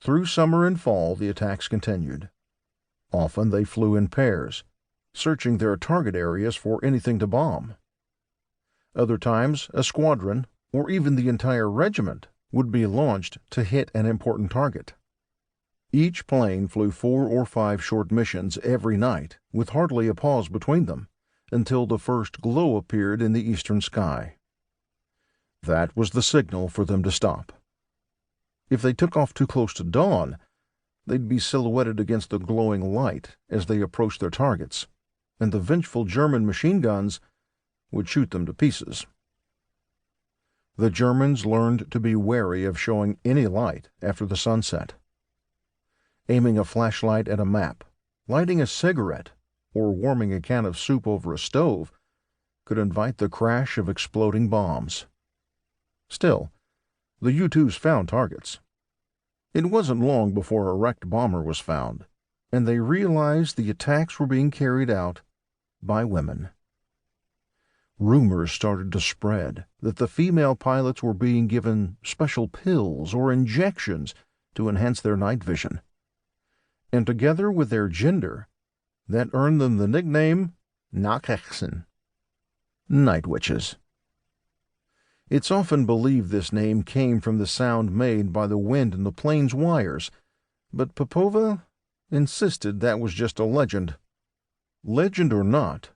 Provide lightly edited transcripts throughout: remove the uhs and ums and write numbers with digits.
Through summer and fall the attacks continued. Often they flew in pairs, searching their target areas for anything to bomb. Other times a squadron, or even the entire regiment, would be launched to hit an important target. Each plane flew 4 or 5 short missions every night, with hardly a pause between them, until the first glow appeared in the eastern sky. That was the signal for them to stop. If they took off too close to dawn, they'd be silhouetted against the glowing light as they approached their targets, and the vengeful German machine guns would shoot them to pieces. The Germans learned to be wary of showing any light after the sunset. Aiming a flashlight at a map, lighting a cigarette, or warming a can of soup over a stove could invite the crash of exploding bombs. Still, the U-2s found targets. It wasn't long before a wrecked bomber was found, and they realized the attacks were being carried out by women. Rumors started to spread that the female pilots were being given special pills or injections to enhance their night vision. And together with their gender, that earned them the nickname Nachthexen, night witches. It's often believed this name came from the sound made by the wind in the plane's wires, but Popova insisted that was just a legend. Legend or not,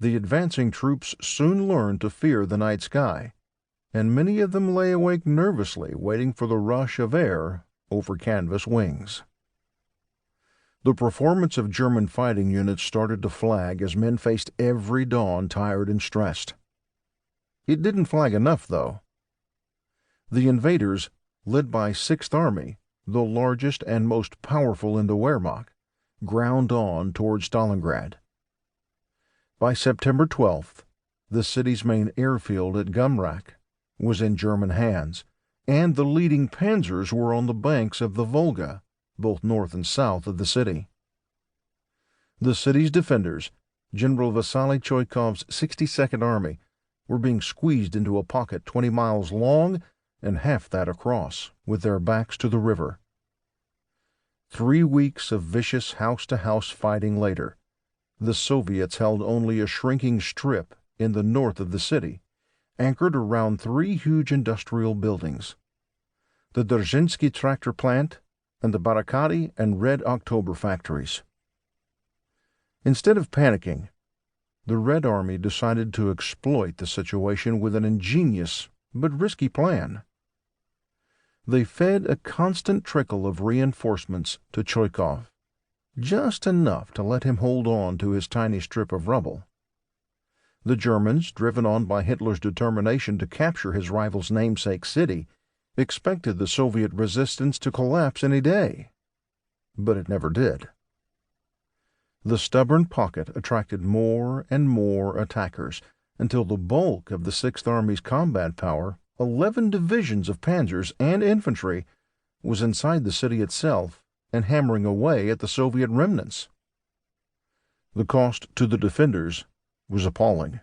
the advancing troops soon learned to fear the night sky, and many of them lay awake nervously waiting for the rush of air over canvas wings. The performance of German fighting units started to flag as men faced every dawn tired and stressed. It didn't flag enough, though. The invaders, led by 6th Army, the largest and most powerful in the Wehrmacht, ground on toward Stalingrad. By September 12th, the city's main airfield at Gumrak was in German hands, and the leading panzers were on the banks of the Volga, both north and south of the city. The city's defenders, General Vasily Choikov's 62nd Army, were being squeezed into a pocket 20 miles long and half that across, with their backs to the river. 3 weeks of vicious house-to-house fighting later, the Soviets held only a shrinking strip in the north of the city, anchored around 3 huge industrial buildings: the Dzerzhinsky tractor plant and the Barakati and Red October factories. Instead of panicking, the Red Army decided to exploit the situation with an ingenious but risky plan. They fed a constant trickle of reinforcements to Choikov, just enough to let him hold on to his tiny strip of rubble. The Germans, driven on by Hitler's determination to capture his rival's namesake city, expected the Soviet resistance to collapse any day. But it never did. The stubborn pocket attracted more and more attackers, until the bulk of the 6th Army's combat power, 11 divisions of panzers and infantry, was inside the city itself and hammering away at the Soviet remnants. The cost to the defenders was appalling.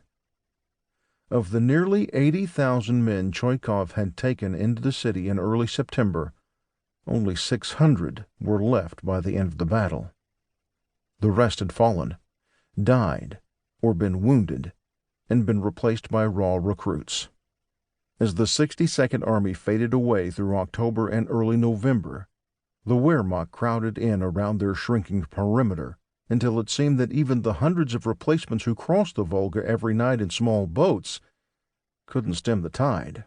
Of the nearly 80,000 men Choikov had taken into the city in early September, only 600 were left by the end of the battle. The rest had fallen, died, or been wounded, and been replaced by raw recruits. As the 62nd Army faded away through October and early November, the Wehrmacht crowded in around their shrinking perimeter until it seemed that even the hundreds of replacements who crossed the Volga every night in small boats couldn't stem the tide.